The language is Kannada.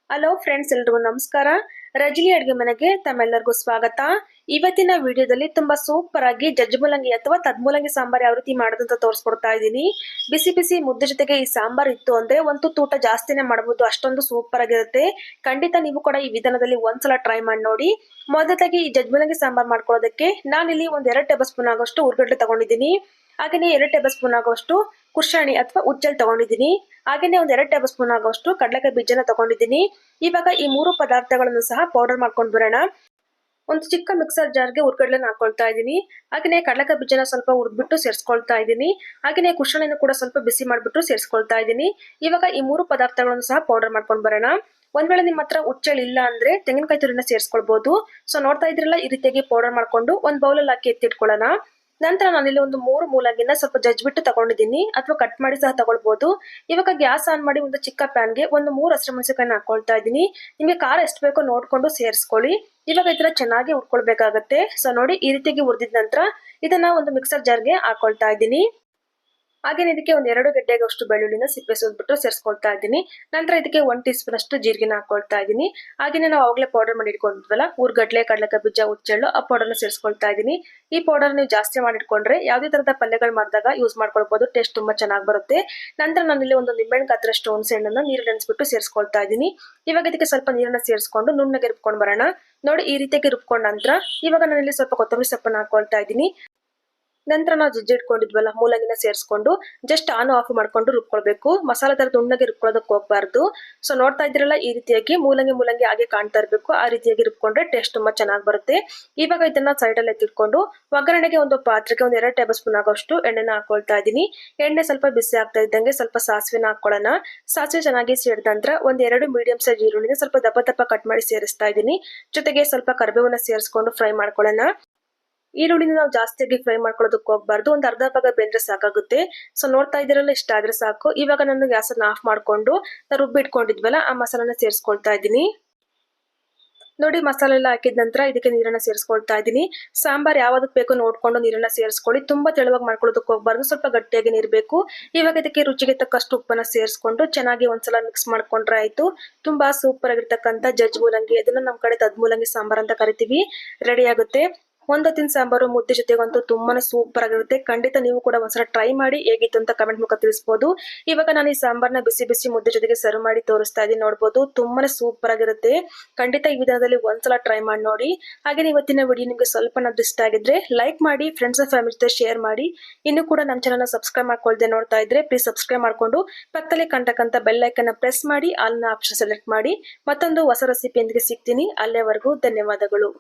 ಹಲೋ ಫ್ರೆಂಡ್ಸ್, ಎಲ್ರಿಗೂ ನಮಸ್ಕಾರ. ರಜನಿ ಅಡುಗೆ ಮನೆಗೆ ತಮ್ಮೆಲ್ಲರಿಗೂ ಸ್ವಾಗತ. ಇವತ್ತಿನ ವಿಡಿಯೋದಲ್ಲಿ ತುಂಬಾ ಸೂಪರ್ ಆಗಿ ಜಜ್ಜುಮುಲಂಗಿ ಅಥವಾ ತದ್ಮುಲಂಗಿ ಸಾಂಬಾರ್ ಯಾವ ರೀತಿ ಮಾಡೋದಂತ ತೋರಿಸ್ಕೊಡ್ತಾ ಇದ್ದೀನಿ. ಬಿಸಿ ಬಿಸಿ ಮುದ್ದೆ ಜೊತೆಗೆ ಈ ಸಾಂಬಾರ್ ಇತ್ತು ಅಂದ್ರೆ ಒಂದು ತೂಟ ಜಾಸ್ತಿನೇ ಮಾಡಬಹುದು, ಅಷ್ಟೊಂದು ಸೂಪರ್ ಆಗಿರುತ್ತೆ. ಖಂಡಿತ ನೀವು ಕೂಡ ಈ ವಿಧಾನದಲ್ಲಿ ಒಂದ್ಸಲ ಟ್ರೈ ಮಾಡಿ ನೋಡಿ. ಮೊದಲಾಗಿ ಈ ಜಜ್ಜುಮುಲಂಗಿ ಸಾಂಬಾರ್ ಮಾಡ್ಕೊಳ್ಳೋದಕ್ಕೆ ನಾನಿಲ್ಲಿ ಒಂದ್ 2 ಟೇಬಲ್ ಸ್ಪೂನ್ ಆಗೋಷ್ಟು ಹುರ್ಗಡ್ಲೆ ತಗೊಂಡಿದ್ದೀನಿ. ಹಾಗೆಯೇ 2 ಟೇಬಲ್ ಸ್ಪೂನ್ ಆಗೋಷ್ಟು ಕುಶಾಣಿ ಅಥವಾ ಉಚ್ಚಲ್ ತಗೊಂಡಿದ್ದೀನಿ. ಹಾಗೆಯೇ ಒಂದ್ 2 ಟೇಬಲ್ ಸ್ಪೂನ್ ಆಗೋಷ್ಟು ಕಡಲೆಕಾಯಿ ಬೀಜನ ತಗೊಂಡಿದ್ದೀನಿ. ಇವಾಗ ಈ 3 ಪದಾರ್ಥಗಳನ್ನು ಸಹ ಪೌಡರ್ ಮಾಡ್ಕೊಂಡು ಬರೋಣ. ಒಂದು ಚಿಕ್ಕ ಮಿಕ್ಸರ್ ಜಾರ್ಗೆ ಹುರ್ಗಡ್ಲೆನ ಹಾಕೊಳ್ತಾ ಇದ್ದೀನಿ. ಹಾಗೆಯೇ ಕಡಲೆಕಾಯಿ ಬೀಜನ ಸ್ವಲ್ಪ ಹುರಿದ್ಬಿಟ್ಟು ಸೇರಿಸ್ಕೊಳ್ತಾ ಇದ್ದೀನಿ. ಹಾಗೆಯೇ ಕುಶಾಣಿನ ಕೂಡ ಸ್ವಲ್ಪ ಬಿಸಿ ಮಾಡ್ಬಿಟ್ಟು ಸೇರಿಸ್ಕೊಳ್ತಾ ಇದ್ದೀನಿ. ಇವಾಗ ಈ 3 ಪದಾರ್ಥಗಳನ್ನು ಸಹ ಪೌಡರ್ ಮಾಡ್ಕೊಂಡು ಬರೋಣ. ಒಂದ್ ವೇಳೆ ನಿಮ್ಮ ಹತ್ರ ಉಚ್ಚಲ್ ಇಲ್ಲ ಅಂದ್ರೆ ತೆಂಗಿನಕಾಯಿ ತುರಿನ ಸೇರಿಸ್ಕೊಳ್ಬಹುದು. ಸೊ ನೋಡ್ತಾ ಇದ್ರಲ್ಲ, ಈ ರೀತಿಯಾಗಿ ಪೌಡರ್ ಮಾಡ್ಕೊಂಡು ಒಂದ್ ಬೌಲಲ್ಲಿ ಹಾಕಿ ಎತ್ತಿಟ್ಕೊಳ್ಳೋಣ. ನಂತರ ನಾನಿಲ್ಲಿ ಒಂದು 3 ಮೂಲಂಗಿನ ಸ್ವಲ್ಪ ಜಜ್ಬಿಟ್ಟು ತಗೊಂಡಿದ್ದೀನಿ, ಅಥವಾ ಕಟ್ ಮಾಡಿ ಸಹ ತಗೊಳ್ಬಹುದು. ಇವಾಗ ಗ್ಯಾಸ್ ಆನ್ ಮಾಡಿ ಒಂದು ಚಿಕ್ಕ ಪ್ಯಾನ್ಗೆ ಒಂದು 3 ಹಸಿಮೆಣಸಿನಕಾಯಿನ ಹಾಕೊಳ್ತಾ ಇದ್ದೀನಿ. ನಿಮಗೆ ಖಾರ ಎಷ್ಟು ಬೇಕೋ ನೋಡ್ಕೊಂಡು ಸೇರಿಸ್ಕೊಳ್ಳಿ. ಇವಾಗ ಇದನ್ನ ಚೆನ್ನಾಗಿ ಹುರ್ಕೊಳ್ಬೇಕಾಗತ್ತೆ. ಸೊ ನೋಡಿ, ಈ ರೀತಿಯಾಗಿ ಹುರಿದಿದ ನಂತರ ಇದನ್ನ ಒಂದು ಮಿಕ್ಸರ್ ಜಾರ್ಗೆ ಹಾಕೊಳ್ತಾ ಇದ್ದೀನಿ. ಹಾಗೇನೆ ಇದಕ್ಕೆ ಒಂದ್ 2 ಗೆಡ್ಡೆಗಷ್ಟು ಬೆಳ್ಳುಳ್ಳಿನ ಸಿಪ್ಪೆ ಸುಲ್ಬಿಟ್ಟು ಸೇರಿಸ್ಕೊಳ್ತಾ ಇದ್ದೀನಿ. ನಂತರ ಇದಕ್ಕೆ 1 ಟೀ ಸ್ಪೂನ್ ಅಷ್ಟು ಜೀರಿಗೆನ ಹಾಕೊಳ್ತಾ ಇದ್ದೀನಿ. ಹಾಗೇನೆ ನಾವು ಅವಾಗಲೇ ಪೌಡರ್ ಮಾಡಿ ಇಟ್ಕೊಂಡಿದ್ವಲ್ಲ, ಹುರ್ಗಡ್ಲೆ, ಕಡಲೆಕಾಯಿ ಬೀಜ, ಹುಚ್ಚೆಳ್ಳು, ಆ ಪೌಡರ್ನ ಸೇರಿಸ್ಕೊಳ್ತಾ ಇದ್ದೀನಿ. ಈ ಪೌಡರ್ ನೀವು ಜಾಸ್ತಿ ಮಾಡಿಟ್ಕೊಂಡ್ರೆ ಯಾವುದೇ ತರದ ಪಲ್ಯಗಳು ಮಾಡಿದಾಗ ಯೂಸ್ ಮಾಡ್ಕೊಳ್ಬಹುದು, ಟೇಸ್ಟ್ ತುಂಬಾ ಚೆನ್ನಾಗಿ ಬರುತ್ತೆ. ನಂತರ ನಾನಿಲ್ಲಿ ಒಂದು ನಿಂಬೆಹಣ್ಣು ಗಾತ್ರಷ್ಟು ಹುಣಸೆ ಹಣ್ಣನ್ನ ನೀರಲ್ಲಿ ನೆನೆಸ್ಬಿಟ್ಟು ಸೇರಿಸ್ಕೊಳ್ತಾ ಇದ್ದೀನಿ. ಇವಾಗ ಇದಕ್ಕೆ ಸ್ವಲ್ಪ ನೀರನ್ನ ಸೇರಿಸ್ಕೊಂಡು ನುಣ್ಣಗೆ ರುಬ್ಕೊಂಡು ಬರೋಣ. ನೋಡಿ, ಈ ರೀತಿಯಾಗಿ ರುಬ್ಕೊಂಡ ನಂತರ ಇವಾಗ ನಾನಿಲ್ಲಿ ಸ್ವಲ್ಪ ಕೊತ್ತಂಬರಿ ಸೊಪ್ಪನ್ನ ಹಾಕೊಳ್ತಾ ಇದ್ದೀನಿ. ನಂತರ ನಾವು ಜಜ್ಜಿಟ್ಕೊಂಡಿದ್ವಲ್ಲ ಮೂಲಂಗಿನ ಸೇರಿಸ್ಕೊಂಡು ಜಸ್ಟ್ ಆನ್ ಆಫ್ ಮಾಡ್ಕೊಂಡು ರುಬ್ಕೊಳ್ಬೇಕು. ಮಸಾಲೆ ತರ ನುಣ್ಣಗೆ ರುಬ್ಕೊಳ್ಳೋದಕ್ಕೆ ಹೋಗ್ಬಾರ್ದು. ಸೊ ನೋಡ್ತಾ ಇದ್ರಲ್ಲ, ಈ ರೀತಿಯಾಗಿ ಮೂಲಂಗಿ ಹಾಗೆ ಕಾಣ್ತಾ ಇರಬೇಕು. ಆ ರೀತಿಯಾಗಿ ರುಬ್ಕೊಂಡ್ರೆ ಟೇಸ್ಟ್ ತುಂಬಾ ಚೆನ್ನಾಗಿ ಬರುತ್ತೆ. ಇವಾಗ ಇದನ್ನ ಸೈಡ್ ಅಲ್ಲಿ ಎತ್ತಿಟ್ಕೊಂಡು ಒಗ್ಗರಣೆಗೆ ಒಂದು ಪಾತ್ರೆಗೆ ಒಂದ್ 2 ಟೇಬಲ್ ಸ್ಪೂನ್ ಆಗೋಷ್ಟು ಎಣ್ಣೆನ ಹಾಕೊಳ್ತಾ ಇದ್ದೀನಿ. ಎಣ್ಣೆ ಸ್ವಲ್ಪ ಬಿಸಿ ಆಗ್ತಾ ಇದ್ದಂಗೆ ಸ್ವಲ್ಪ ಸಾಸಿವೆನ ಹಾಕೊಳ್ಳೋಣ. ಸಾಸಿವೆ ಚೆನ್ನಾಗಿ ಸೇರಿದ ನಂತರ ಒಂದ್ 2 ಮೀಡಿಯಂ ಸೈಜ್ ಈರುಳ್ಳಿನ ಸ್ವಲ್ಪ ದಪ್ಪ ದಪ್ಪ ಕಟ್ ಮಾಡಿ ಸೇರಿಸ್ತಾ ಇದ್ದೀನಿ. ಜೊತೆಗೆ ಸ್ವಲ್ಪ ಕರಿಬೇವನ್ನ ಸೇರಿಸ್ಕೊಂಡು ಫ್ರೈ ಮಾಡ್ಕೊಳ್ಳೋಣ. ಈರುಳ್ಳಿನ ನಾವು ಜಾಸ್ತಿಯಾಗಿ ಫ್ರೈ ಮಾಡ್ಕೊಳ್ಳೋದಕ್ಕೆ ಹೋಗ್ಬಾರ್ದು, ಒಂದ್ ಅರ್ಧ ಭಾಗ ಬೆಂದ್ರೆ ಸಾಕಾಗುತ್ತೆ. ಸೊ ನೋಡ್ತಾ ಇದ್ದೀರಲ್ಲ, ಇಷ್ಟ ಆದ್ರೆ ಸಾಕು. ಇವಾಗ ನಾನು ಗ್ಯಾಸ್ ಅನ್ನ ಆಫ್ ಮಾಡ್ಕೊಂಡು ರುಬ್ಬಿಟ್ಕೊಂಡಿದ್ವಲ್ಲ ಆ ಮಸಾಲಾನ ಸೇರಿಸ್ಕೊಳ್ತಾ ಇದ್ದೀನಿ. ನೋಡಿ, ಮಸಾಲೆ ಎಲ್ಲ ಹಾಕಿದ ನಂತರ ಇದಕ್ಕೆ ನೀರನ್ನ ಸೇರಿಸ್ಕೊಳ್ತಾ ಇದ್ದೀನಿ. ಸಾಂಬಾರ್ ಯಾವ್ದಕ್ ಬೇಕೋ ನೋಡ್ಕೊಂಡು ನೀರನ್ನ ಸೇರಿಸ್ಕೊಳ್ಳಿ. ತುಂಬಾ ತೆಳುವಾಗಿ ಮಾಡ್ಕೊಳ್ಳೋದಕ್ಕೆ ಹೋಗ್ಬಾರ್ದು, ಸ್ವಲ್ಪ ಗಟ್ಟಿಯಾಗಿ ನೀರ್ ಬೇಕು. ಇವಾಗ ಇದಕ್ಕೆ ರುಚಿಗೆ ತಕ್ಕಷ್ಟು ಉಪ್ಪನ್ನ ಸೇರಿಸ್ಕೊಂಡು ಚೆನ್ನಾಗಿ ಒಂದ್ಸಲ ಮಿಕ್ಸ್ ಮಾಡ್ಕೊಂಡ್ರೆ ಆಯ್ತು. ತುಂಬಾ ಸೂಪರ್ ಆಗಿರ್ತಕ್ಕಂಥ ಜಜ್ ಮೂಲಂಗಿ, ಅದನ್ನ ನಮ್ ಕಡೆ ತದ್ಮೂಲಂಗಿ ಸಾಂಬಾರ್ ಅಂತ ಕರಿತೀವಿ, ರೆಡಿ ಆಗುತ್ತೆ. ಒಂದೊತ್ತಿನ ಸಾಂಬಾರು ಮುದ್ದೆ ಜೊತೆಗಂತೂ ತುಂಬಾನೇ ಸೂಪರ್ ಆಗಿರುತ್ತೆ. ಖಂಡಿತ ನೀವು ಕೂಡ ಒಂದ್ಸಲ ಟ್ರೈ ಮಾಡಿ ಹೇಗಿತ್ತು ಅಂತ ಕಮೆಂಟ್ ಮೂಲಕ ತಿಳಿಸಬಹುದು. ಇವಾಗ ನಾನು ಈ ಸಾಂಬಾರ್ನ ಬಿಸಿ ಬಿಸಿ ಮುದ್ದೆ ಜೊತೆಗೆ ಸರ್ವ್ ಮಾಡಿ ತೋರಿಸ್ತಾ ಇದ್ದೀನಿ, ನೋಡಬಹುದು. ತುಂಬಾನೇ ಸೂಪರ್ ಆಗಿರುತ್ತೆ. ಖಂಡಿತ ಈ ವಿಧಾನದಲ್ಲಿ ಒಂದ್ಸಲ ಟ್ರೈ ಮಾಡಿ ನೋಡಿ. ಹಾಗೆ ಇವತ್ತಿನ ವಿಡಿಯೋ ನಿಮಗೆ ಸ್ವಲ್ಪ ಇಷ್ಟ ಆಗಿದ್ರೆ ಲೈಕ್ ಮಾಡಿ, ಫ್ರೆಂಡ್ಸ್ ಅಂಡ್ ಫ್ಯಾಮಿಲಿ ಜೊತೆ ಶೇರ್ ಮಾಡಿ. ಇನ್ನು ಕೂಡ ನಮ್ಮ ಚಾನಲ್ ಸಬ್ಸ್ಕ್ರೈಬ್ ಮಾಡ್ಕೊಳ್ದೆ ನೋಡ್ತಾ ಇದ್ರೆ ಪ್ಲೀಸ್ ಸಬ್ಸ್ಕ್ರೈಬ್ ಮಾಡ್ಕೊಂಡು ಪಕ್ಕದಲ್ಲಿ ಕಾಣ್ತಕ್ಕಂಥ ಬೆಲ್ ಐಕನ್ ಪ್ರೆಸ್ ಮಾಡಿ ಆಲ್ ನ ಆಪ್ಷನ್ ಸೆಲೆಕ್ಟ್ ಮಾಡಿ. ಮತ್ತೊಂದು ಹೊಸ ರೆಸಿಪಿಯೊಂದಿಗೆ ಸಿಗ್ತೀನಿ. ಅಲ್ಲಿಯವರೆಗೂ ಧನ್ಯವಾದಗಳು.